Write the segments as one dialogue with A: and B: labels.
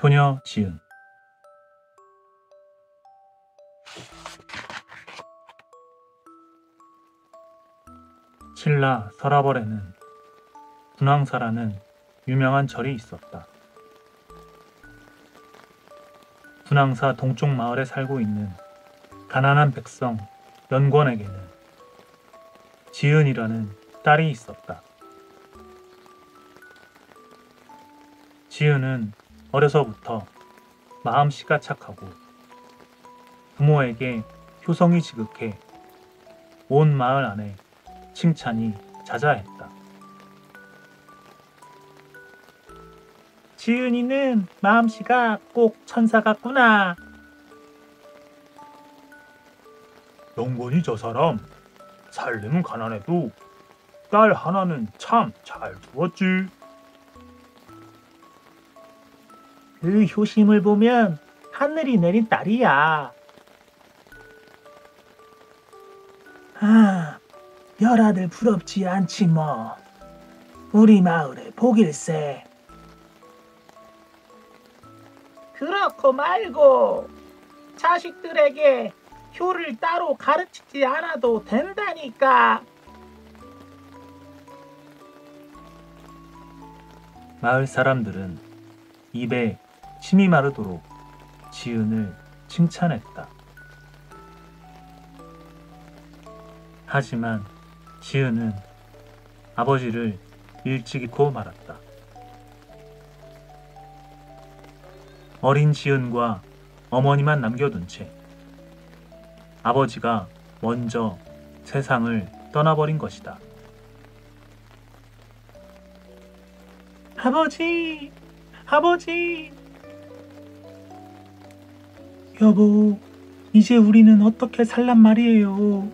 A: 효녀 지은. 신라 서라벌에는 분황사라는 유명한 절이 있었다. 분황사 동쪽 마을에 살고 있는 가난한 백성 연권에게는 지은이라는 딸이 있었다. 지은은 어려서부터 마음씨가 착하고 부모에게 효성이 지극해 온 마을 안에 칭찬이 자자했다. 지은이는 마음씨가 꼭 천사 같구나. 영건이 저 사람 살림은 가난해도 딸 하나는 참 잘 두었지. 그 효심을 보면 하늘이 내린 딸이야. 아, 별아들 부럽지 않지 뭐. 우리 마을에 복일세. 그렇고 말고 자식들에게 효를 따로 가르치지 않아도 된다니까. 마을 사람들은 입에 침이 마르도록 지은을 칭찬했다. 하지만 지은은 아버지를 일찍 잃고 말았다. 어린 지은과 어머니만 남겨둔 채 아버지가 먼저 세상을 떠나버린 것이다. 아버지! 아버지! 여보, 이제 우리는 어떻게 살란 말이에요?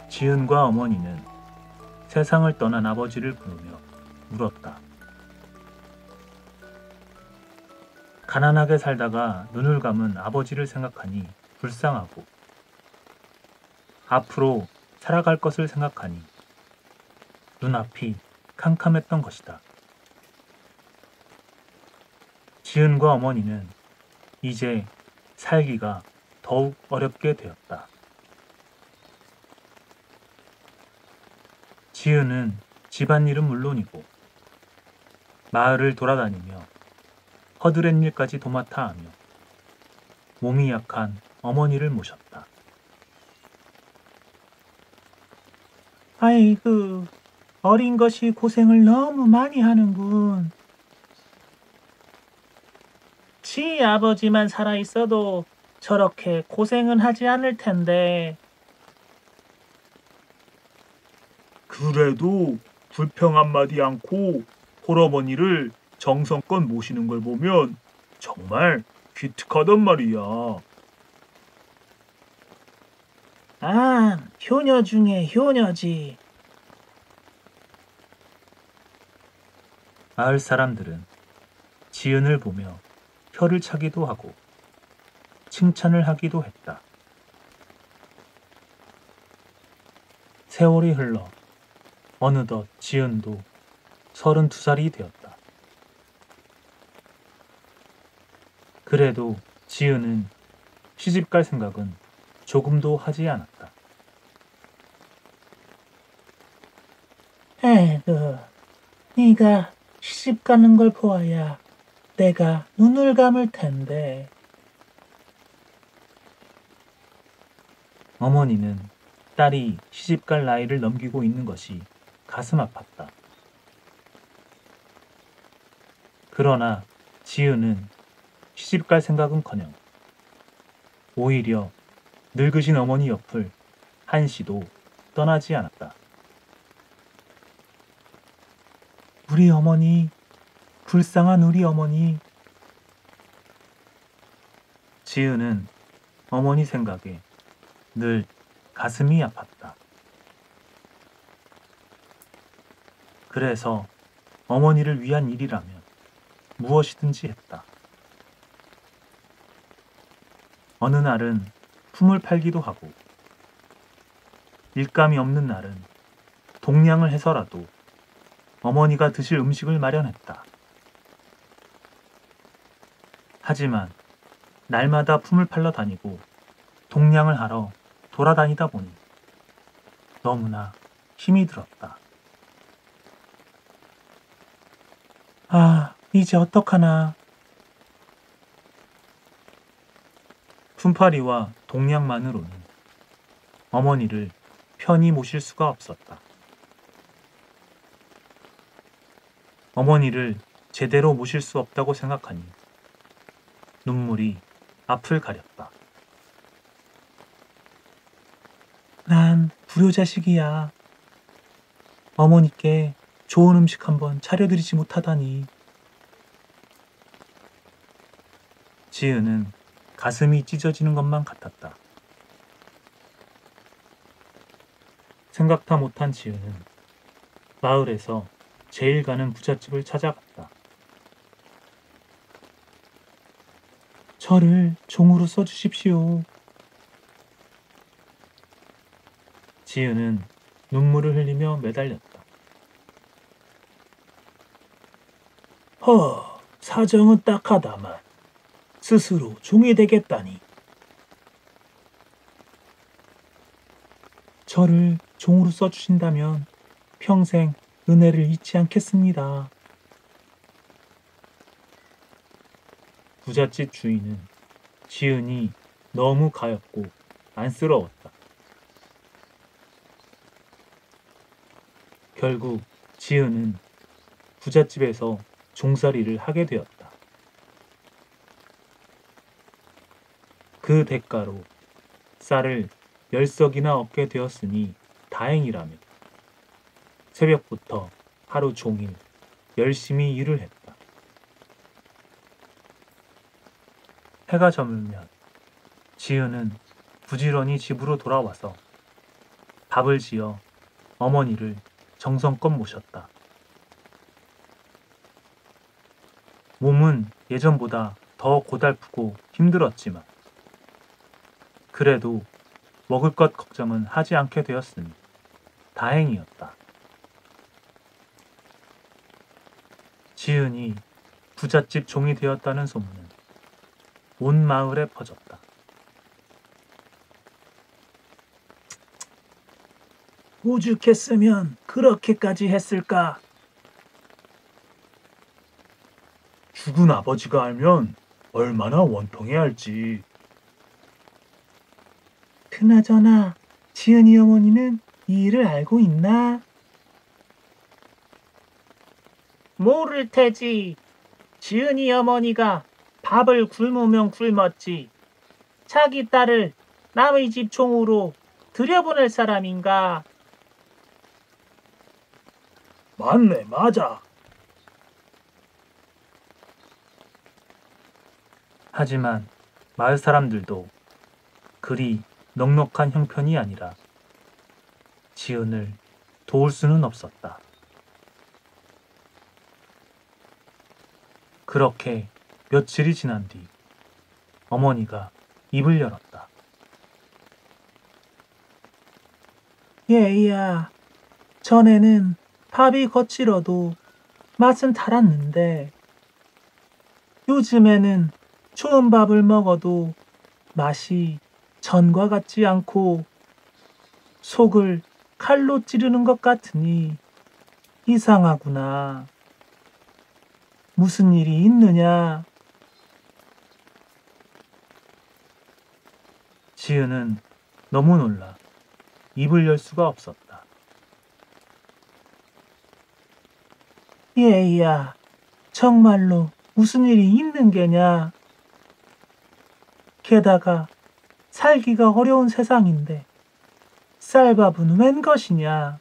A: 지은과 어머니는 세상을 떠난 아버지를 부르며 울었다. 가난하게 살다가 눈을 감은 아버지를 생각하니 불쌍하고 앞으로 살아갈 것을 생각하니 눈앞이 캄캄했던 것이다. 지은과 어머니는 이제 살기가 더욱 어렵게 되었다. 지은은 집안일은 물론이고 마을을 돌아다니며 허드렛 일까지 도맡아 하며 몸이 약한 어머니를 모셨다. 아이고, 어린 것이 고생을 너무 많이 하는군. 지 아버지만 살아있어도 저렇게 고생은 하지 않을 텐데. 그래도 불평 한마디 않고 홀어머니를 정성껏 모시는 걸 보면 정말 기특하단 말이야. 아, 효녀 중에 효녀지. 마을 사람들은 지은을 보며 혀를 차기도 하고 칭찬을 하기도 했다. 세월이 흘러 어느덧 지은도 32살이 되었다. 그래도 지은은 시집갈 생각은 조금도 하지 않았다. 에그, 네가 시집가는 걸 보아야 내가 눈을 감을 텐데. 어머니는 딸이 시집갈 나이를 넘기고 있는 것이 가슴 아팠다. 그러나 지은은 시집갈 생각은커녕 오히려 늙으신 어머니 옆을 한시도 떠나지 않았다. 우리 어머니, 불쌍한 우리 어머니. 지은은 어머니 생각에 늘 가슴이 아팠다. 그래서 어머니를 위한 일이라면 무엇이든지 했다. 어느 날은 품을 팔기도 하고 일감이 없는 날은 동량을 해서라도 어머니가 드실 음식을 마련했다. 하지만 날마다 품을 팔러 다니고 동냥을 하러 돌아다니다 보니 너무나 힘이 들었다. 아, 이제 어떡하나. 품팔이와 동냥만으로는 어머니를 편히 모실 수가 없었다. 어머니를 제대로 모실 수 없다고 생각하니 눈물이 앞을 가렸다. 난 불효자식이야. 어머니께 좋은 음식 한번 차려드리지 못하다니. 지은은 가슴이 찢어지는 것만 같았다. 생각다 못한 지은은 마을에서 제일 가는 부잣집을 찾아갔다. 저를 종으로 써주십시오. 지은은 눈물을 흘리며 매달렸다. 사정은 딱하다만 스스로 종이 되겠다니. 저를 종으로 써주신다면 평생 은혜를 잊지 않겠습니다. 부잣집 주인은 지은이 너무 가엾고 안쓰러웠다. 결국 지은은 부잣집에서 종살이를 하게 되었다. 그 대가로 쌀을 10석이나 얻게 되었으니 다행이라며 새벽부터 하루 종일 열심히 일을 했다. 해가 저물면 지은은 부지런히 집으로 돌아와서 밥을 지어 어머니를 정성껏 모셨다. 몸은 예전보다 더 고달프고 힘들었지만 그래도 먹을 것 걱정은 하지 않게 되었으니 다행이었다. 지은이 부잣집 종이 되었다는 소문은 온 마을에 퍼졌다. 오죽했으면 그렇게까지 했을까? 죽은 아버지가 알면 얼마나 원통해 할지. 그나저나 지은이 어머니는 이 일을 알고 있나? 모를 테지. 지은이 어머니가 밥을 굶으면 굶었지. 자기 딸을 남의 집 종으로 들여보낼 사람인가? 맞네, 맞아. 하지만 마을 사람들도 그리 넉넉한 형편이 아니라 지은을 도울 수는 없었다. 그렇게 며칠이 지난 뒤 어머니가 입을 열었다. 얘야, 전에는 밥이 거칠어도 맛은 달았는데 요즘에는 좋은 밥을 먹어도 맛이 전과 같지 않고 속을 칼로 찌르는 것 같으니 이상하구나. 무슨 일이 있느냐? 지은은 너무 놀라 입을 열 수가 없었다. 얘야, 정말로 무슨 일이 있는 게냐? 게다가 살기가 어려운 세상인데 쌀밥은 웬 것이냐?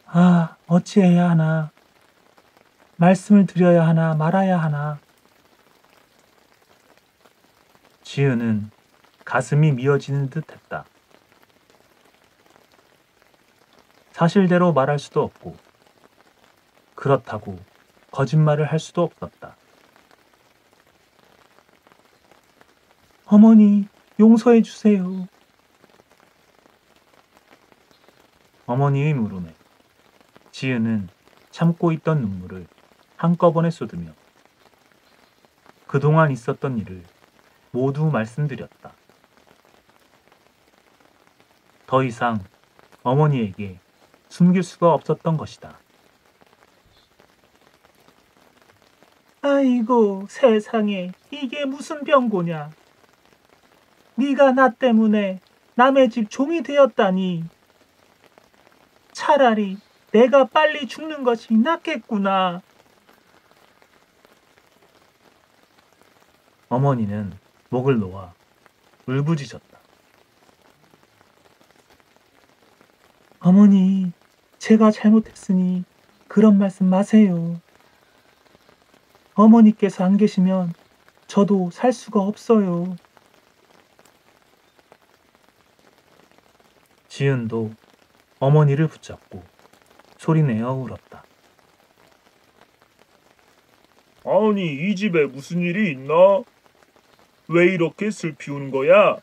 A: 아, 어찌해야 하나? 말씀을 드려야 하나 말아야 하나? 지은은 가슴이 미어지는 듯 했다. 사실대로 말할 수도 없고 그렇다고 거짓말을 할 수도 없었다. 어머니, 용서해 주세요.
B: 어머니의 물음에 지은은 참고 있던 눈물을 한꺼번에 쏟으며 그동안 있었던 일을 모두 말씀드렸다. 더 이상 어머니에게 숨길 수가 없었던 것이다.
A: 아이고 세상에 이게 무슨 병고냐. 네가 나 때문에 남의 집 종이 되었다니. 차라리 내가 빨리 죽는 것이 낫겠구나.
B: 어머니는 목을 놓아 울부짖었다.
A: 어머니, 제가 잘못했으니 그런 말씀 마세요. 어머니께서 안 계시면 저도 살 수가 없어요.
B: 지은도 어머니를 붙잡고 소리내어 울었다.
A: 아니, 이 집에 무슨 일이 있나? 왜 이렇게 슬피 우는 거야?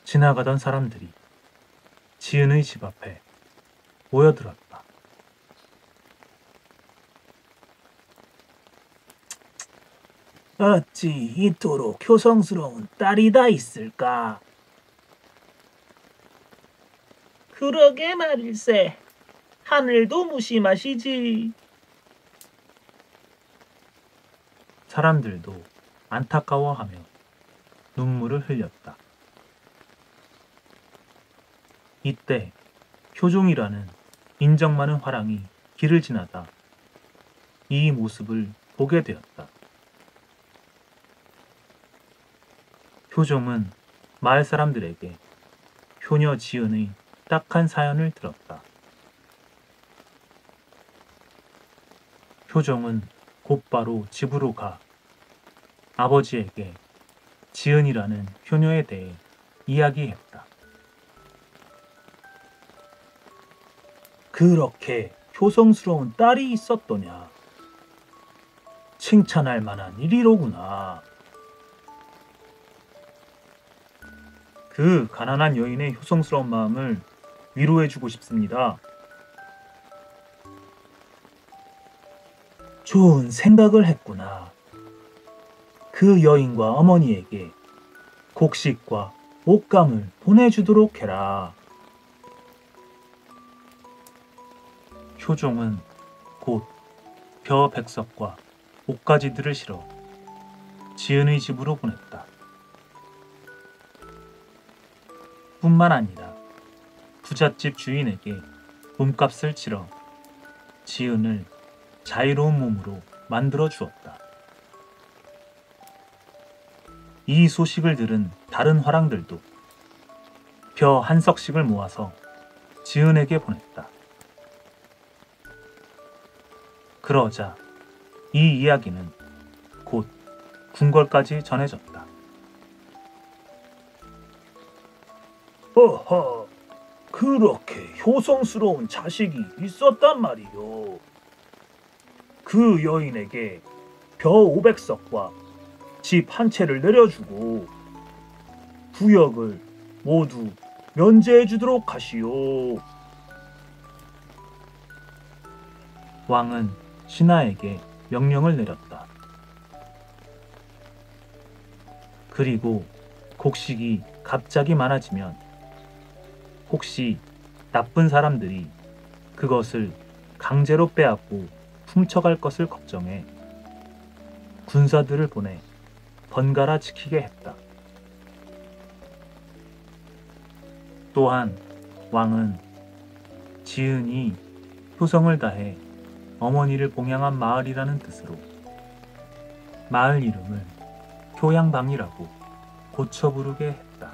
B: 지나가던 사람들이 지은의 집 앞에 모여들었다.
A: 어찌 이토록 효성스러운 딸이 다 있을까? 그러게 말일세. 하늘도 무심하시지.
B: 사람들도 안타까워하며 눈물을 흘렸다. 이때 효종이라는 인정 많은 화랑이 길을 지나다 이 모습을 보게 되었다. 효종은 마을 사람들에게 효녀 지은의 딱한 사연을 들었다. 효종은 곧바로 집으로 가 아버지에게 지은이라는 효녀에 대해 이야기했다.
A: 그렇게 효성스러운 딸이 있었더냐. 칭찬할 만한 일이로구나.
B: 그 가난한 여인의 효성스러운 마음을 위로해주고 싶습니다.
A: 좋은 생각을 했구나. 그 여인과 어머니에게 곡식과 옷감을 보내주도록 해라.
B: 효종은 곧 벼 백석과 옷가지들을 실어 지은의 집으로 보냈다. 뿐만 아니라 부잣집 주인에게 몸값을 치러 지은을 자유로운 몸으로 만들어 주었다. 이 소식을 들은 다른 화랑들도 벼 한 석씩을 모아서 지은에게 보냈다. 그러자 이 이야기는 곧 궁궐까지 전해졌다.
A: 허허, 그렇게 효성스러운 자식이 있었단 말이요. 그 여인에게 벼 500석과 집 한 채를 내려주고 부역을 모두 면제해 주도록 하시오.
B: 왕은 신하에게 명령을 내렸다. 그리고 곡식이 갑자기 많아지면 혹시 나쁜 사람들이 그것을 강제로 빼앗고 훔쳐갈 것을 걱정해 군사들을 보내 번갈아 지키게 했다. 또한 왕은 지은이 효성을 다해 어머니를 봉양한 마을이라는 뜻으로 마을 이름을 효양방이라고 고쳐 부르게 했다.